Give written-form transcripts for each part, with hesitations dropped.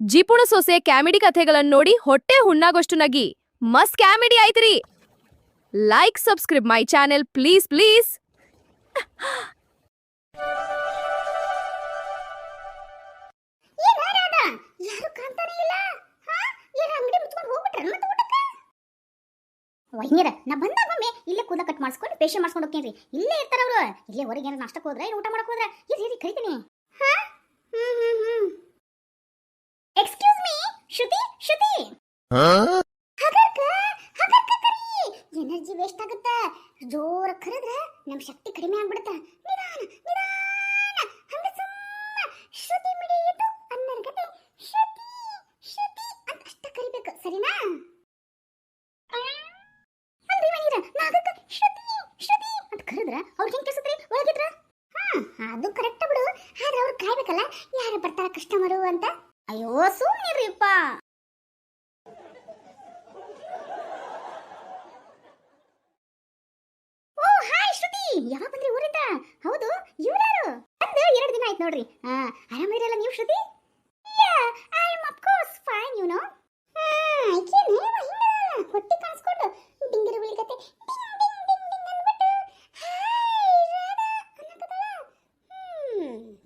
ಜಿಪುಣ ಸೊಸೆ ಕ್ಯಾಮಿಡಿ ಕಥೆಗಳನ್ನ ನೋಡಿ ಹೊಟ್ಟೆ ಹುಣ್ಣಾಗೋಷ್ಟು ನಗಿ ಮಸ್ತ್ ಕ್ಯಾಮಿಡಿ ಆಯ್ತ್ರಿ. Like subscribe my channel please please. ವೈನ್ಯರ ನಾ ಬಂದಾಗ ಒಮ್ಮೆ ಇಲ್ಲೇ ಕೂದಲ ಕಟ್ ಮಾಡಿಸ್ಕೊಂಡು ಫೇಶಿಯಲ್ ಮಾಡಿಸ್ಕೊಂಡು ಹೋಗ್ತೀನಿ. ಇಲ್ಲೇ ಇರ್ತಾರ ಅವರು. ಇಲ್ಲೇ ಹೊರಗೆ ಏನಾರ ನಾಷ್ಟಕ್ಕೆ ಹೋದ್ರೆ ಊಟ ಮಾಡಕ್ಕೆ ಹೋದ್ರೆ ಇರಿ ಕರಿತೀನಿ. ಎಕ್ಸ್ಕ್ಯೂಸ್ ಮೀ ಶ್ರುತಿ ಎನರ್ಜಿ ವೇಸ್ಟ್ ಆಗುತ್ತೆ. ಜೋರ ಕರೆದ್ರೆ ನಮ್ಮ ಶಕ್ತಿ ಕಡಿಮೆ ಆಗ್ಬಿಡುತ್ತೆ. ನಿಧಾನ ಹಂಗೆ ಸುಮ್ಮನೆ ಶ್ರುತಿ ಮಿಡಿಯಿತು ಅನ್ನರ್ಗತೆ ಶ್ರುತಿ ಅಂತ ಅಷ್ಟ ಕರಿಬೇಕು, ಸರಿನಾ? ಅಂತ ಕರೆದ್ರ ಅವ್ರಿಗೆ ಹೆಂಗ್ ಕೆಲ್ಸತ್ರಿ ಒಳಗಿದ್ರ? ಅದು ಕರೆಕ್ಟ್ ಬಿಡು. ಆದ್ರೆ ಅವ್ರು ಕಾಯ್ಬೇಕಲ್ಲ ಯಾರು ಬರ್ತಾರ ಕಸ್ಟಮರು ಅಂತ. ಅಯ್ಯೋ ಸುಮ್ಮನಿರಿಪ್ಪ. ಓ ಹಾಯ್ ಶ್ರುತಿ, ಯಾವಾಗ ಬಂದ್ರಿ ಊರಿಂದ? ಹೌದು, ಇವ್ರ್ಯಾರು? ಬಂದು 2 ದಿನ ಆಯ್ತು ನೋಡ್ರಿ. ಆರಾಮಿರಲ್ಲ ನೀವು Shruti? I am of course fine, you know. ಹೊಟ್ಟೆ ಕಾಣಿಸ್ಕೊಂಡು ಡಿಂಗಿರು ಬಿಳಿಗತೆ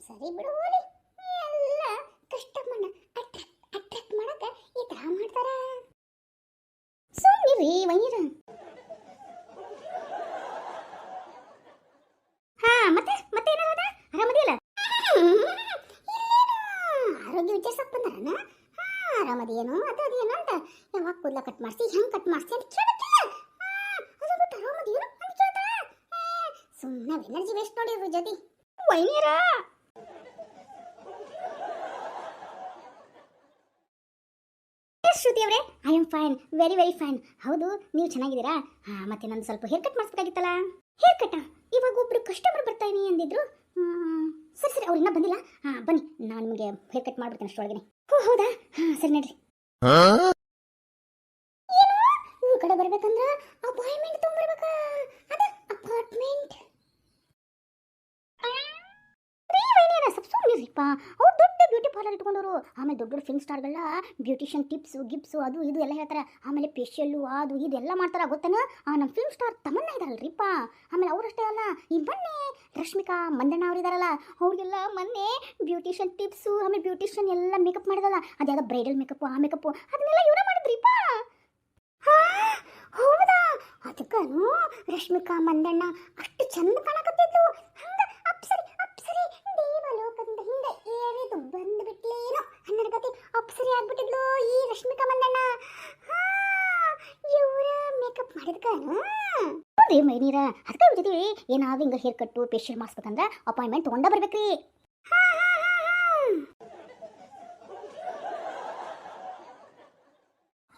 ಸರಿ ಬಿಡು ಹೋಲಿ. ಎಲ್ಲ ಕಸ್ಟಮರ್ನ ಅಟ್ರಾಕ್ಟ್ ಮಾಡಕ ಈ ತರ ಮಾಡ್ತಾರ. ಸುಮ್ಮನಿರಿ ವೈನಿರ. ಮತ್ತೆ ಏನಾದ? ಆರಾಮದಿಯಲ್ಲ? ಆರೋಗ್ಯ ವಿಚಾರಿಸಕ್ ಬಂದಾರನ? ಆರಾಮದೇನು ಅದೇನು ಅಂತ ಯಾವಾಗ ಕೂದಲ ಕಟ್ ಮಾಡಿಸಿ ಹೆಂಗ್ ಕಟ್ ಮಾಡಿಸಿ ಅಂತ ಕೇಳಕ್ಕಿಲ್ಲ. ಅದು ಬಿಟ್ಟು ಆರಾಮದೇನು ಅಂತ ಕೇಳ್ತಾರ. ಸುಮ್ಮನೆ ಎನರ್ಜಿ ವೇಸ್ಟ್ ನೋಡಿದ್ರು ಜೊತೆ ವೈನಿರ. ಶ್ರುತಿ ಅವರೇ, I am fine, very very fine. ಹೌದು, ನೀವು ಚೆನ್ನಾಗಿದ್ದೀರಾ? ಮತ್ತೆ ನಂದು ಸ್ವಲ್ಪ ಹೇರ್ ಕಟ್ ಮಾಡಿಸ್ಬೇಕಾಗಿತ್ತಲ್ಲ. ಹೇರ್ ಕಟ್ ಇವಾಗ ಒಬ್ರು ಕಸ್ಟಮರ್ ಬರ್ತಾಯಿನಿ ಅಂದಿದ್ರು. ಸರಿ ಅವ್ರು ಇನ್ನೂ ಬಂದಿಲ್ಲ. ಬನ್ನಿ, ನಾನು ನಿಮಗೆ ಹೇರ್ ಕಟ್ ಮಾಡ್ಬಿಡ್ತೇನೆ ಅಷ್ಟೊಳಗನೆ. ಹೌದಾ? ಸರಿ ನಡ್ರಿ. ಏನು ಈ ಕಡೆ ಬರ್ಬೇಕಂದ್ರ ಅಪಾಯಿಂಟ್ಮೆಂಟ್ ತಗೊಂಡ್ಬರ್ಬೇಕಾ? ಅದ ಅಪಾರ್ಟ್ಮೆಂಟ್. ಅವ್ರು ದೊಡ್ಡ ಬ್ಯೂಟಿ ಪಾರ್ಲರ್ ಇಟ್ಕೊಂಡವರು. ಆಮೇಲೆ ದೊಡ್ಡ ಫಿಲ್ಮ್ ಸ್ಟಾರ್ಗಳ ಬ್ಯೂಟಿಷಿಯನ್ ಟಿಪ್ಸು ಗಿಪ್ಸು ಅದು ಇದು ಎಲ್ಲ ಹೇಳ್ತಾರೆ. ಆಮೇಲೆ ಫೇಶಿಯಲ್ಲು ಅದು ಇದು ಎಲ್ಲ ಮಾಡ್ತಾರೆ, ಗೊತ್ತೇನ? ನಮ್ಮ ಫಿಲ್ಮ್ ಸ್ಟಾರ್ ತಮನ್ನ ಇದಾರಲ್ರಿಪ್ಪ. ಆಮೇಲೆ ಅವರಷ್ಟೇ ಅಲ್ಲ, ಈ ಮೊನ್ನೆ ರಶ್ಮಿಕಾ ಮಂದಣ್ಣ ಅವ್ರು ಇದಾರಲ್ಲ, ಅವ್ರಿಗೆಲ್ಲ ಮೊನ್ನೆ ಬ್ಯೂಟಿಷಿಯನ್ ಟಿಪ್ಸು ಆಮೇಲೆ ಬ್ಯೂಟಿಷಿಯನ್ ಎಲ್ಲ ಮೇಕಪ್ ಮಾಡಿದಲ್ಲ, ಅದ್ಯಾವುದೋ ಬ್ರೈಡಲ್ ಮೇಕಪ್ಪು ಆ ಮೇಕಪ್ಪು ಅದನ್ನೆಲ್ಲ ಇವರ ಮಾಡಿದ್ರಿಪ್ಪ. ಹೌದಾ? ಅದಕ್ಕೂ ರಶ್ಮಿಕಾ ಮಂದಣ್ಣ ಅಷ್ಟು ಚಂದ ಕಾಣಕತ್ತಿತ್ತು. ಹಂಗ ಅಪ್ಸರಿ ದೇವಲೋಕದಿಂದ ಹಿಂದೆ ಏರಿದು ಬಂದ್ಬಿಟ್ಲೇನೋ ಅನ್ನರ್ಗತಿ ಅಪ್ಸರಿ ಆಗ್ಬಿಟ್ಟಿದ್ಲು ಈ ರಶ್ಮಿಕಾ ಮಂದಣ್ಣ. ಇವರ ಮೇಕಪ್ ಮಾಡಿದ್ಕನು ನೋಡ್ರಿ ಮೈನೀರ. ಅದಕ್ಕೆ ಅವ್ರ ಜೊತೆ ಏನಾದ್ರು ಹಿಂಗೆ ಹೇರ್ ಕಟ್ಟು ಫೇಶಿಯಲ್ ಮಾಡಿಸ್ಬೇಕಂದ್ರೆ ಅಪಾಯಿಂಟ್ಮೆಂಟ್ ತೊಗೊಂಡ ಬರ್ಬೇಕ್ರಿ.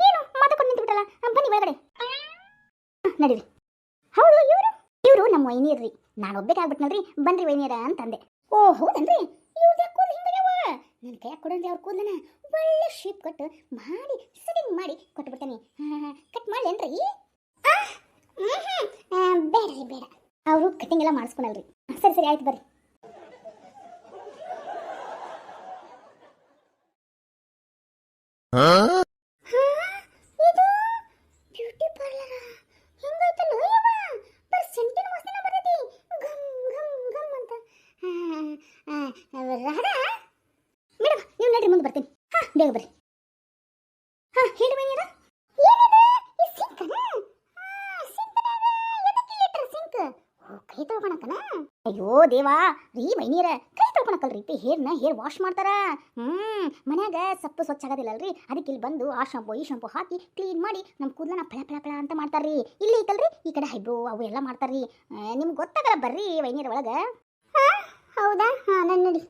ಏನು ಮಾತಾಡ್ಕೊಂಡು ನಿಂತ್ಬಿಟ್ಟಲ್ಲ, ಬನ್ನಿ ಒಳಗಡೆ ನಡೀರಿ. ಹೌದು, ಇವರು ನಮ್ಮ ವೈನಿಯರ್ರಿ. ನಾನು ಒಬ್ಬೇಕಾಗ್ಬಿಟ್ನಲ್ರಿ, ಬನ್ರಿ ವೈನಿಯರ ಅಂತಂದೆ. ಓ ಹೌದನ್ರಿ? ಇವ್ರದ್ದು ಕೂದಲು ಹಿಂಗಾಗ್ಯಾವ. ನನ್ನ ಕೈಯಾಗ ಕೊಡಂದ್ರೆ ಅವ್ರ ಕೂದಲನ್ನ ಒಳ್ಳೆ ಶೇಪ್ ಕಟ್ ಮಾಡಿ ಸೆಟ್ಟಿಂಗ್ ಮಾಡಿ ಕೊಟ್ಬಿಡ್ತೇನೆ. ಕಟ್ ಮಾಡ್ಲೇನ್ರಿ? ಬೇಡ್ರಿ ಬೇಡ, ಅವರು ಕಟ್ಟಿಂಗ್ ಎಲ್ಲ ಮಾಡಿಸ್ಕೊಳಲ್ರಿ. ಸರಿ ಆಯ್ತು ಬರ್ರಿ. ಇದು ಬ್ಯೂಟಿ ಪಾರ್ಲರ್ ಹೆಂಗೈತಲ್ಲ ಯವ್ವ, ಬರ್ ಸೆಂಟಿನ ವಾಸನೆ ಬರ್ತೈತಿ. ಗಮ್ ಅಂತ. ರಾಧಾ ಮೇಡಮ್, ನೀವು ನಡ್ರಿ, ಮುಂದೆ ಬರ್ತೀನಿ. ಬೇಗ ಬರ್ರಿ. ಹೇಳಿ ಮೈನಿಯರ. ಏನಿದೆ ಈ ಸಿಂಕನ? ಸಿಂಕ್ ಕೈ ತೊಳ್ಕೊಳಕನ? ಅಯ್ಯೋ ದೇವಾ ರೀ ಮೈನಿಯರ, ಕೈ ತೊಳ್ಕೊಳಕಲ್ರಿ ಹೇರ್ ವಾಶ್ ಮಾಡ್ತಾರ. ಮನ್ಯಾಗ ಸೊಪ್ಪು ಸ್ವಚ್ಛ ಆಗೋದಿಲ್ಲಲ್ರಿ, ಅದಕ್ಕೆ ಇಲ್ಲಿ ಬಂದು ಆ ಶಾಂಪು ಈ ಶಾಂಪು ಹಾಕಿ ಕ್ಲೀನ್ ಮಾಡಿ ನಮ್ಮ ಕೂದಲನ್ನ ಫಳ ಅಂತ ಮಾಡ್ತಾರ್ರಿ. ಇಲ್ಲಿ ಐತಲ್ರಿ ಈ ಕಡೆ ಹೈಬ್ರೋ ಅವು ಎಲ್ಲ ಮಾಡ್ತಾರ್ರಿ. ನಿಮ್ಗೆ ಗೊತ್ತಾಗಲ್ಲ, ಬರ್ರಿ ವೈನಿಯರ ಒಳಗೆ. ಹೌದಾ? ನನ್ನ ನಡಿ.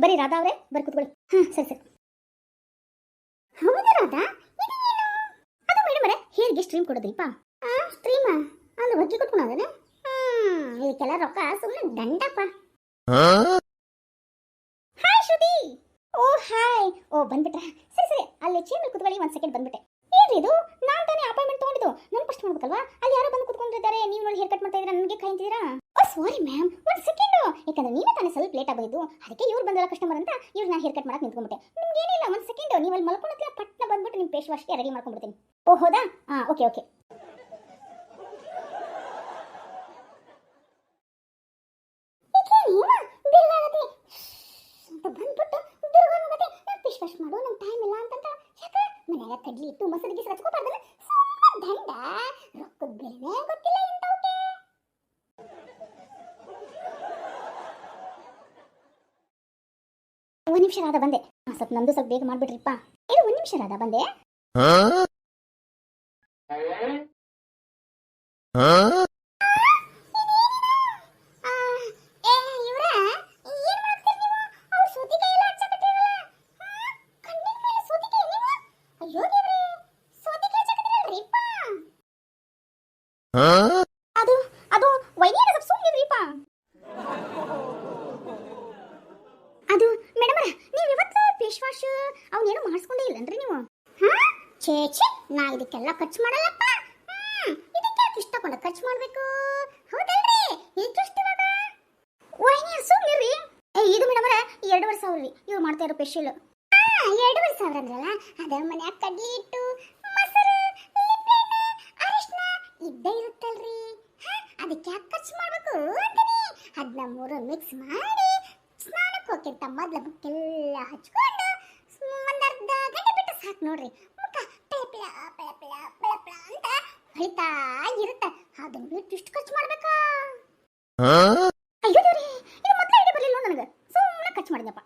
ಬರೀ ರಾಧಾ ಅವರೇ, ಬರ್ರಿ ಕೂತ್ಕೊಳ್ಳಿ. ಸರಿ. ಹೌದಾ ರಾಧಾ? ಅದು ಮೇಡಮ್ ಹೇರ್ಗೆ ಸ್ಟ್ರೀಮ್ ಕೊಡೋದ್ರಿಪ್ಪ. ಸ್ಟ್ರೀಮಾ ಅಂದ್ರೆ ಹೊಜ್ಜಿ ಕೊಟ್ಕೊಳೋದನ? ಇದಕ್ಕೆಲ್ಲ ರೊಕ್ಕ ಸುಮ್ಮನೆ ದಂಡಪ್ಪ. ಹಾಯ್ ಶ್ರುತಿ. ಓ ಹಾಯ್. ಓ ಬಂದ್ಬಿಟ್ರ? ಸರಿ ಅಲ್ಲಿ ಚೇರ್ ಮೇಲೆ ಕೂತ್ಕೊಳ್ಳಿ, 1 ಸೆಕೆಂಡ್ ಬಂದ್ಬಿಟ್ಟೆ. ಏನ್ರಿ ಇದು? ನಾನು ತಾನೇ ಅಪಾಯಿಂಟ್ಮೆಂಟ್ ತೊಗೊಂಡಿದ್ದು, ನಾನು ಫಸ್ಟ್ ಮಾಡ್ಬೇಕಲ್ವಾ? ಅಲ್ಲಿ ಯಾರೋ ಬಂದು ಕೂತ್ಕೊಂಡಿದ್ದಾರೆ, ನೀವು ನೋಡಿ ಹೇರ್ ಕಟ್ ಮಾಡ್ತಾ ಇದ್ದೀರಾ, ನನಗೆ ಕಾಯ್ತಿದ್ದೀರಾ? ಓ ಸಾರಿ ಮ್ಯಾಮ್, 1 ಸೆಕೆಂಡ್ ಯಾಕಂದ್ರೆ ನೀವೇ ತಾನೇ ಸ್ವಲ್ಪ ಲೇಟ್ ಆಗಿದ್ದು, ಅದಕ್ಕೆ ಇವ್ರು ಬಂದಲ್ಲ ಕಸ್ಟಮರ್ ಅಂತ ಇವ್ರು ನಾ ಹೇರ್ ಕಟ್ ಮಾಡಕ್ಕೆ ನಿಂತ್ಕೊಂಡ್ಬಿಟ್ಟೆ. ನಿಮ್ಗೆ ಏನಿಲ್ಲ, ಒಂದು ಸೆಕೆಂಡ್ ನೀವು ಅಲ್ಲಿ ಮಲ್ಕೊಂಡ್ರೆ ಪಟ್ನ ಬಂದ್ಬಿಟ್ಟು ನಿಮ್ಮ ಫೇಸ್ ವಾಶ್ಗೆ ರೆಡಿ ಮಾಡ್ಕೊಂಡ್ಬಿಡ್ತೀನಿ. ಓ ಹೌದಾ? ಹಾಂ, ಓಕೆ ಓಕೆ. ಫೇಸ್ ವಾಶ್ ಮಾಡು, ನಂಗೆ ಟೈಮ್ ಇಲ್ಲ ಅಂತಂತ. ಯಾಕೆ ಮನ್ಯಾಗ ಕಡ್ಲಿ ಇಟ್ಟು ಮಸಡಿಗೆ ಹಚ್ಕೋಬಾರ್ದಲ್ಲ, ದಂಡ ರೊಕ್ಕದ ಬೆಲೆನೇ ಗೊತ್ತಿಲ್ಲ ಇಂಥವ್ಕೆ. ಒಂದು ನಿಮಿಷ ರಾಧ ಬಂದೆ. ಸ್ವಲ್ಪ ನಂದು ಸ್ವಲ್ಪ ಬೇಗ ಮಾಡ್ಬಿಟ್ರಿಪ್ಪ. ಇದು ಒಂದು ನಿಮಿಷ ರಾಧ ಬಂದೆ. ಅದು ಅದು ವೈದ್ಯರ ಸ್ವಲ್ಪ ಸುಮ್ಮನಿರಿಪ್ಪ. ಅದು ಮೇಡಮ್ ನೀವು ಇವತ್ತು ಫೇಸ್ ವಾಶ್ ಅವನೇನು ಮಾಡಿಸ್ಕೊಂಡೇ ಇಲ್ಲನ್ರಿ ನೀವು? ಛೇ ಛೇ, ನಾ ಇದಕ್ಕೆಲ್ಲ ಖರ್ಚು ಮಾಡಲ್ಲಪ್ಪ. ಇದಕ್ಕೆ ಇಷ್ಟಕೊಂಡ ಖರ್ಚು ಮಾಡಬೇಕು, ಹೌದಲ್ರಿ? ಎಷ್ಟು ಇವಾಗ ವೈದ್ಯರು ಸುಮ್ಮನಿರಿ. ಇದು ಮೇಡಮ್ 2,500 ರೀ ಇವ್ರು ಮಾಡ್ತಾ ಇರೋ ಫೇಶಿಯಲ್. 2,500 ಅಂದ್ರಲ್ಲ, ಅದ ಮನ್ಯಾಗ ಕಡ್ಲಿ ಇಟ್ಟು ಮೊಸರು ಅರಿಶಿನ ಇದ್ದೇ ಇರುತ್ತಲ್ರಿ, ಅದಕ್ಕೆ ಯಾಕೆ ಖರ್ಚು ಮಾಡ್ಬೇಕು ಅಂತೀನಿ. ಅದನ್ನ 3 ಮಿಕ್ಸ್ ಮಾಡಿ ಸ್ನಾನಕ್ಕೆ ಹೋಗಿಂತ ಮೊದಲು ಮುಕ್ಕೆಲ್ಲ ಹಚ್ಕೊಂಡು ಒಂದರ್ಧ ಗಂಟೆ ಬಿಟ್ಟು ಸಾಕು ನೋಡ್ರಿ. ಮುಖ ಪಳಪಳ ಪಳಪಳ ಪಳಪಳ ಅಂತ ಹೊಳಿತಾ ಇರುತ್ತೆ. ಅದನ್ನ ಬಿಟ್ಟು ಇಷ್ಟು ಖರ್ಚು ಮಾಡ್ಬೇಕಾ? ಅಯ್ಯೋ ದೇವ್ರಿ, ಇದು ಮೊದಲೇ ಐಡಿಯಾ ಬರಲಿಲ್ಲ ನನಗೆ, ಸುಮ್ಮನೆ ಖರ್ಚು ಮಾಡಿದಪ್ಪ.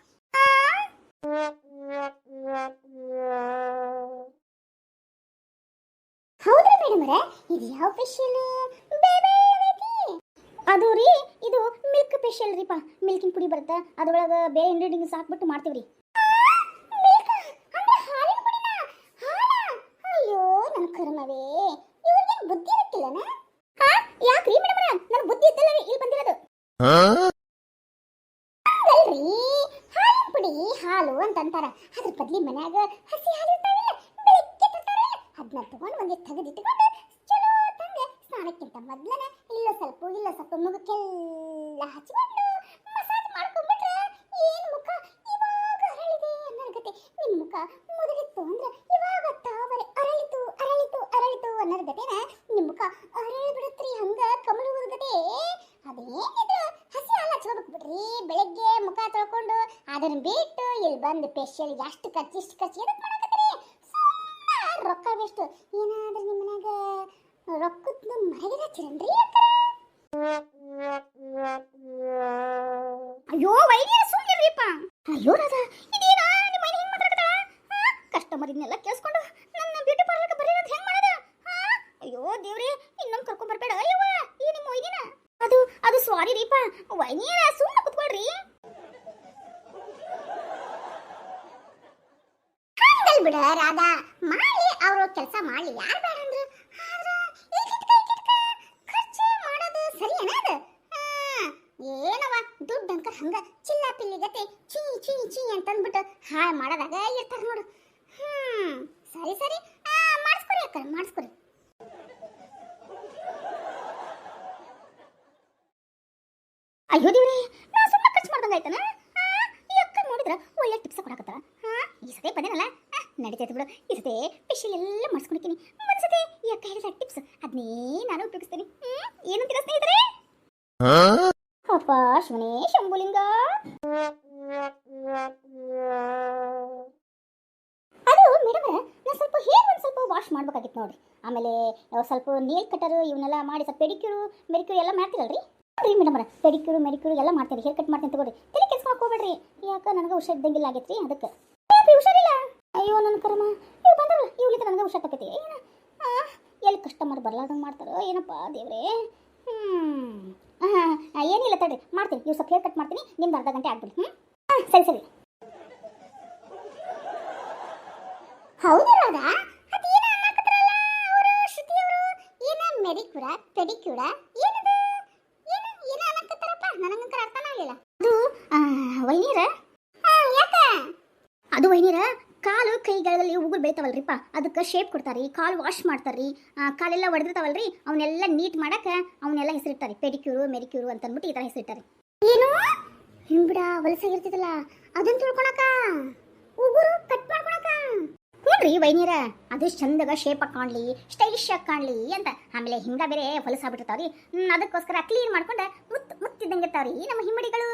ಹೌದ್ರಿ ಮೇಡಮ್ರೆ, ಇದು ಯಾವ ಫೇಶಿಯಲ್? ಅದು ರೀ, ಇದು ಮಿಲ್ಕ್ ಫೇಶಿಯಲ್ ರೀಪಾ. ಮಿಲ್ಕಿನ ಪುಡಿ ಬರುತ್ತೆ, ಅದ್ರೊಳಗೆ ಬೇರೆ ಇಂಗ್ರೀಡಿಯೆಂಟ್ಸ್ ಹಾಕ್ಬಿಟ್ಟು ಮಾಡ್ತೀವ್ರಿ. ಅಯ್ಯೋ ನನ್ನ ಕರ್ಮವೇ, ಇವ್ರಿಗೆ ಬುದ್ಧಿ ಇರಕ್ಕಿಲ್ಲನ? ಯಾಕ್ರಿ ಮೇಡಮ್ರೆ, ನನ್ನ ಬುದ್ಧಿ ಇದ್ದಲ್ಲ ಇಲ್ಲಿ ಬಂದಿರೋದು. ಅಲ್ರಿ, ಹಾಲಿನ ಪುಡಿ ಹಾಲು ಅಂತಂತಾರ, ಅದ್ರ ಬದ್ಲಿ ಮನ್ಯಾಗ ಹಸಿ ಹಾಲು ಇರ್ತಾವಿಲ್ಲ, ಬೆಳಗ್ಗೆ ತರ್ತಾರೆ, ಅದನ್ನ ತಗೊಂಡು ಒಂದೇ ತೆಗೆದಿಟ್ಕೊಂಡು ಚಲೋ ತಂದೆ ಸ್ನಾನಕ್ಕಿಂತ ಮೊದ್ಲನ ಇಲ್ಲ ಸ್ವಲ್ಪ ಮುಖಕ್ಕೆಲ್ಲ ಹಚ್ಕೊಂಡು ಮಸಾಜ್ ಮಾಡ್ಕೊಂಡ್ಬಿಟ್ರೆ ಏನ್ ಮುಖ ಇವಾಗ ಅರಳಿದೆ ಅನ್ನರ್ಗತೆ. ನಿಮ್ ಮುಖ ಮುದುಗಿತ್ತು ಅಂದ್ರೆ ಇವಾಗ ತಾವರೆ ಅರಳಿತು ಅರಳಿತು ಅರಳಿತು ಅನ್ನರ್ಗತೆನ ನಿಮ್ ಮುಖ ಅರಳಿ ಬಿಡುತ್ರಿ. ಹಂಗ ಕಮಲ ಉದುಗತೆ. ಅದೇನಿದು ಹಸಿ ಹಾಲು ಹಚ್ಕೋಬೇಕು ಬಿಡ್ರಿ, ಬೆಳಗ್ಗೆ ಮುಖ ತೊಳ್ಕೊಂಡು ಅದನ್ನ ಬಿಟ್ಟು ಇಲ್ಲಿ ಬಂದು ಫೇಶಿಯಲ್ ಎಷ್ಟು ಖರ್ಚು ಇಷ್ಟು ಖರ್ಚು ಎದಕ್ಕೆ ಮಾಡಕತ್ತೀರಿ? ಸುಮ್ಮನೆ ರೊಕ್ಕ ವೇಸ್ಟ್. ಏನಾದ್ರೂ ನಿಮ್ಮ ಮನ್ಯಾಗ ರೊಕ್ಕದ ಮರಗಿರ ಚಿರನ್ರಿ. ಅಯ್ಯೋ ವೈದ್ಯರ ಸುಮ್ಮನಿರಿಪ್ಪ. ಅಯ್ಯೋ ರಾಧ, ಇದೇನಾ ನಿಮ್ಮ ಮನೆ ಹೆಂಗ್ ಮಾತಾಡ್ತಾಳ? ಕಸ್ಟಮರ್ ಇದನ್ನೆಲ್ಲ ಕೇಳಿಸ್ಕೊಂಡು ನನ್ನ ಬ್ಯೂಟಿ ಪಾರ್ಲರ್ಗೆ ಬರ್ರಿ ಅಂತ ಹೆಂಗ್ ಮಾಡೋದು? ಅಯ್ಯೋ ದೇವ್ರಿ, ಇನ್ನೊಂದು ಕರ್ಕೊಂಡ್ ಬರ್ಬೇಡ. ಅಯ್ಯವ್ವ, ಈ ನಿಮ್ಮ ವೈದ್ಯನ ಅದು ಸಾರಿ ರೀಪ. ವೈದ್ಯರ ಸುಮ್ಮನೆ ಕುತ್ಕೊಳ್ರಿ. ಹಂಗಲ್ ಬಿಡ ರಾಧಾ, ಮಾಡಿ ಅವರು ಕೆಲಸ ಮಾಡ್ಲಿ, ಯಾರು ಬೇಡ ಅಂದ್ರು. ಖರ್ಚು ಮಾಡೋದು ಸರಿ ಏನದು? ಏನವ ದುಡ್ಡು ಅಂಕ ಹಂಗ ಚಿಲ್ಲ ಪಿಲ್ಲಿಗತೆ ಚೀ ಚೀ ಚೀ ಅಂತಂದ್ಬಿಟ್ಟು ಹಾಳು ಮಾಡೋದಾಗ ಇರ್ತಾರ ನೋಡು. ಸರಿ ಸರಿ, ಮಾಡಿಸ್ಕೊರಿ ಅಕ್ಕ, ಮಾಡಿಸ್ಕೊರಿ. ಅಯ್ಯೋ ದೇವ್ರಿ, ನಾ ಸುಮ್ಮನೆ ಖರ್ಚು ಮಾಡ್ದಂಗ ಆಯ್ತಾನ? ಈ ಅಕ್ಕ ನೋಡಿದ್ರ ಒಳ್ಳೆ ಟಿಪ್ಸ್ ಕೊಡಕತ್ತಾರ. ಈ ಸತಿ ಬಂದೇನಲ್ಲ, ನಡೀತೈತೆ ಬಿಡು. ಈ ಸತಿ ಫೇಶಿಯಲ್ ಎಲ್ಲ ಮಾಡಿಸ್ಕೊಂಡಿದ್ದೀನಿ. ಒಂದ್ಸತಿ ಈ ಅಕ್ಕ ಹೇಳಿದ ಟಿಪ್ಸ್ ಅದನ್ನೇ ನಾನು ಉಪಯೋಗಿಸ್ತೀನಿ. ಏನಂತೀರ ಸ್ನೇಹಿತರೆ? ಅಪ್ಪ ಶಿವನೇ ಶಂಭುಲಿಂಗ. ಅದು ಮೇಡಮ್, ನಾನು ಸ್ವಲ್ಪ ಹೇರ್ ಒಂದು ಸ್ವಲ್ಪ ವಾಶ್ ಮಾಡ್ಬೇಕಾಗಿತ್ತು ನೋಡ್ರಿ. ಆಮೇಲೆ ಸ್ವಲ್ಪ ನೇಲ್ ಕಟರ್ ಇವನ್ನೆಲ್ಲ ಮಾಡಿ ಸ್ವಲ್ಪ ಪೆಡಿಕ್ಯೂರು ಮೆಡಿಕ್ಯೂರ್ ಎಲ್ಲ ಮಾಡ್ತೀರಲ್ರಿ? ರೀ ಮೇಡಮ್, ಪೆಡಿಕ್ಯೂರು ಮೆಡಿಕ್ಯೂರ್ ಎಲ್ಲ ಮಾಡ್ತೀರಿ, ಹೇರ್ ಕಟ್ ಮಾಡ್ತೀನಿ ತಗೋರಿ. ತಲೆ ಕೆಲ್ಸಕ್ಕೆ ಹೋಗ್ಬೇಡ್ರಿ, ಯಾಕೆ ನನಗೆ ಹುಷಾರಿದ್ದಂಗಿಲ್ಲ ಆಗೈತ್ರಿ, ಅದಕ್ಕೆ. ಹುಷಾರಿಲ್ಲ? ಅಯ್ಯೋ ನನ್ನ ಕರ್ಮ, ಇವ್ರು ಬಂದ್ರಲ್ಲ, ಇವ್ಲಿಕ್ಕೆ ನನಗೆ ಹುಷಾರಾಕೈತಿ. ಎಲ್ಲಿ ಕಸ್ಟಮರ್ ಬರ್ಲಾರ್ದಂಗೆ ಮಾಡ್ತಾರೋ ಏನಪ್ಪ ದೇವ್ರೇ. ಏನಿಲ್ಲ ತಡ್ರಿ, ಮಾಡ್ತೀನಿ. ನೀವು ಸ್ವಲ್ಪ ಹೇರ್ ಕಟ್ ಮಾಡ್ತೀನಿ, ನಿಮ್ದು ಅರ್ಧ ಗಂಟೆ ಆಗ್ಬಿಡಿ. ಸರಿ ಸರಿ. ಹೌದು ರಾಧಾ, ಅದೇನ ಅನ್ನಕತ್ತಾರಲ್ಲ ಅವರು ಶ್ರುತಿ ಅವರು, ಏನ ಮೆಡಿಕ್ಯೂರ ಪೆಡಿಕ್ಯೂರ ಏನದು? ಏನ ಅನ್ನಕತ್ತಾರಪ್ಪ, ನನಗಂಕರ ಅರ್ಥನೇ ಆಗಲಿಲ್ಲ. ಅದು ವೈನೀರ. ಯಾಕ? ಅದು ವೈನೀರ ಕಾಲು ಕೈಗಳಲ್ಲಿ ಉಗುರು ಬೆಳಿತಾವಲ್ರಿಪ್ಪ, ಅದಕ್ಕೆ ಶೇಪ್ ಕೊಡ್ತಾರಿ, ಕಾಲು ವಾಶ್ ಮಾಡ್ತಾರ್ರಿ, ಕಾಲೆಲ್ಲ ಒಡೆದಿರ್ತಾವಲ್ರಿ, ಅವನ್ನೆಲ್ಲ ನೀಟ್ ಮಾಡಕ್ಕೆ ಅವನ್ನೆಲ್ಲ ಹೆಸರಿರ್ತಾರೆ. ಪೆಡಿಕ್ಯೂರು ಮೆಡಿಕ್ಯೂರು ಅಂತ ಅಂದ್ಬಿಟ್ಟು ಈ ಥರ ಹೆಸರಿರ್ತಾರೆ. ಏನು ಹಿಂಬಿಡ ಹೊಲಸಾಗಿರ್ತೈತಲ್ಲ ಅದನ್ನ ತಿಳ್ಕೊಳಕ ಉಗುರು ಕಟ್ ಮಾಡ್ಕೊಳಕ ನೋಡ್ರಿ ವೈನಿಯರ ಅದು ಚಂದಗ ಶೇಪ್ ಆಗಿ ಕಾಣ್ಲಿ ಸ್ಟೈಲಿಶ್ ಆಗಿ ಕಾಣ್ಲಿ ಅಂತ ಆಮೇಲೆ ಹಿಂಗ ಬೇರೆ ಹೊಲಸಾಗ್ಬಿಟ್ಟಿರ್ತಾವ್ರಿ ಅದಕ್ಕೋಸ್ಕರ ಕ್ಲೀನ್ ಮಾಡ್ಕೊಂಡ ಮುತ್ತಿದ್ದಂಗೆ ಇರ್ತಾವ್ರಿ ನಮ್ಮ ಹಿಮ್ಮಡಿಗಳು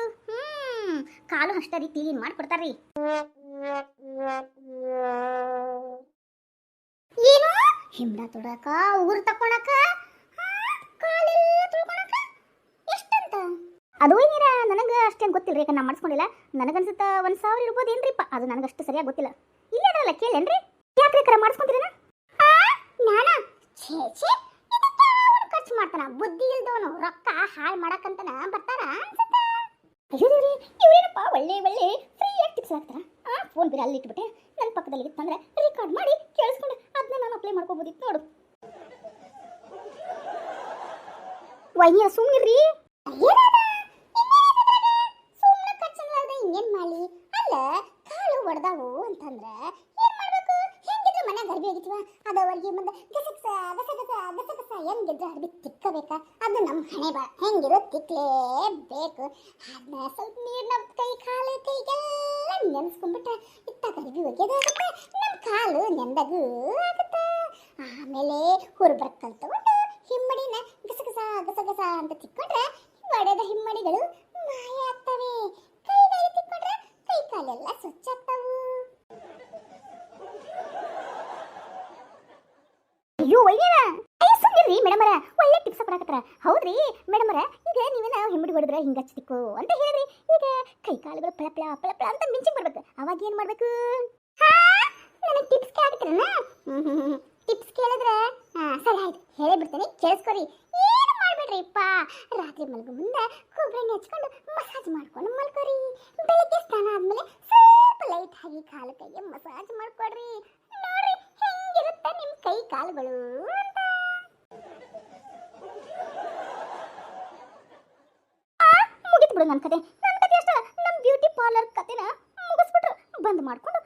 ಕಾಲು ಅಷ್ಟರಿ ಕ್ಲೀನ್ ಮಾಡ್ಕೊಡ್ತಾರ್ರಿ ಏನು ಹಿಂಬಡ ತೊಡಕ ಉಗುರು ತಕ್ಕೊಳಕ ಕಾಲೆಲ್ಲ ತೊಳ್ಕೊಳಕ ಎಷ್ಟಂತ ಅದು ಏನಿರ ನನಗೆ ಅಷ್ಟೇನು ಗೊತ್ತಿಲ್ಲ ಯಾಕಂದ್ರೆ ನಾ ಮಾಡಿಸ್ಕೊಂಡಿಲ್ಲ ನನಗನ್ಸುತ್ತ 1,000 ಇರ್ಬೋದೇನ್ರಿಪ್ಪ ಅದು ನನಗಷ್ಟು ಸರಿಯಾಗಿ ಗೊತ್ತಿಲ್ಲ ಇಲ್ಲೇ ಅದಲ್ಲ ಕೇಳೇನ್ರಿ ಯಾಕ್ರಿ ಕರ ಮಾಡಿಸ್ಕೊಂತೀರೇನ ನಾನ ಛೇ ಛೇ ಖರ್ಚು ಮಾಡ್ತಾನ ಬುದ್ಧಿ ಇಲ್ದವನು ರೊಕ್ಕ ಹಾಳು ಮಾಡಕ್ಕಂತನ ಬರ್ತಾನ ಅನ್ಸುತ್ತ ಅಯ್ಯೋ ದೇವ್ರಿ ಇವ್ರೇನಪ್ಪ ಒಳ್ಳೆ ಫ್ರೀಯಾಗಿ ಟಿಪ್ಸ್ ಹಾಕ್ತಾರ ಫೋನ್ ಬಿರ ಅಲ್ಲಿ ಇಟ್ಬಿಟ್ಟೆ ನನ್ನ ಪಕ್ಕದಲ್ಲಿ ಇತ್ತಂದ್ರೆ ರೆಕಾರ್ಡ್ ಮಾಡಿ ಕೇಳಿಸ್ಕೊಂಡು ಅದನ್ನ ನಾನು ಅಪ್ಲೈ ಮಾಡ್ಕೋಬೋದಿತ್ತು ನೋಡು ವೈನಿಯ ಸುಮ್ಮನಿರ್ರಿ ಇನ್ನೇನ್ ಮಾಡಿ ಅಲ್ಲ ಕಾಳು ಹೊಡೆದಾವು ಅಂತಂದ್ರೆ ಏನ್ ಮಾಡ್ಬೇಕು ಹೆಂಗಿದ್ರು ಮನೆ ಗರ್ಭಿ ಆಗಿತ್ವ ಅದವರಿಗೆ ಮುಂದೆ ಗಸಗಸ ಹೆಂಗಿದ್ರು ಅರ್ಬಿ ತಿಕ್ಕಬೇಕ ಅದು ನಮ್ಮ ಹಣೆ ಬಾ ಹೆಂಗಿರೋ ತಿಕ್ಲೇಬೇಕು ಅದನ್ನ ಸ್ವಲ್ಪ ನೀರ್ನ ಕೈಗೆಲ್ಲ ನೆನ್ಸ್ಕೊಂಡ್ಬಿಟ್ರೆ ಇತ್ತ ಗರ್ಭಿ ಒಗೆದಾಗುತ್ತೆ ನಮ್ಮ ಕಾಲು ನೆಂದಗೂ ಆಗುತ್ತೆ ಆಮೇಲೆ ಹುರ್ಬರ್ಕಲ್ ತಗೊಂಡು ಹಿಮ್ಮಡಿನ ಗಸಗಸ ಅಂತ ತಿಕ್ಕೊಂಡ್ರೆ ಒಡೆದ ಹಿಮ್ಮಡಿಗಳು ಮಾಯ ಆಗ್ತವೆ ಕೈಗಾಲಿ ತಿಕ್ಕೊಂಡ್ರೆ ಕೈ ಕಾಲೆಲ್ಲ ಸ್ವಚ್ಛ ಆಗ್ತಾವು ಅಯ್ಯೋ ಒಳ್ಳೆಯ ಸುಮ್ಮಿರ್ರಿ ಮೇಡಮರ ಒಳ್ಳೆ ಟಿಪ್ಸ್ ಕೊಡಕತ್ತಾರ ಹೌದ್ರಿ ಮೇಡಮರ ಈಗ ನೀವೇನ ಹಿಮ್ಮಡಿ ಹೊಡೆದ್ರೆ ಹಿಂಗ ಹಚ್ತಿಕ್ಕು ಅಂತ ಹೇಳಿದ್ರಿ ಈಗ ಕೈ ಕಾಲುಗಳು ಪಳ ಅಂತ ಮಿಂಚಿಂಗ್ ಬರ್ಬೇಕು ಅವಾಗ ಏನ್ ಮಾಡ್ಬೇಕು ನನಗೆ ಟಿಪ್ಸ್ ಕೇಳಕತ್ತೀರನ ಟಿಪ್ಸ್ ಕೇಳಿದ್ರೆ ಸರಿ ಆಯ್ತು ಹೇಳೇ ಬಿಡ್ತೇನೆ ಕೇಳಿಸ್ಕೊರಿ ಏನು ಮಾಡ್ಬೇಡ್ರಿಪ್ಪ ರಾತ್ರಿ ಮಲಗೋ ಮುಂದೆ ಕೊಬ್ಬರಿ ಹಚ್ಕೊಂಡು ಮಸಾಜ್ ಮಾಡ್ಕೊಂಡು ಮಲ್ಕೋರಿ ಬೆಳಿಗ್ಗೆ ಸ್ನಾನ ಆದ್ಮೇಲೆ ಸ್ವಲ್ಪ ಲೈಟ್ ಆಗಿ ಕಾಲು ಕೈಗೆ ಮಸಾಜ್ ಮಾಡ್ಕೊಡ್ರಿ ನೋಡ್ರಿ ಹೆಂಗಿರುತ್ತೆ ನಿಮ್ಮ ಕೈ ಕಾಲುಗಳು ಅಂತ ಮುಗಿತು ಬಿಡು ನನ್ನ ಕತೆ ಅಷ್ಟ ನಮ್ಮ ಬ್ಯೂಟಿ ಪಾರ್ಲರ್ ಕತೆನ ಮುಗಿಸ್ಬಿಟ್ರು ಬಂದ್ ಮಾಡ್ಕೊಂಡು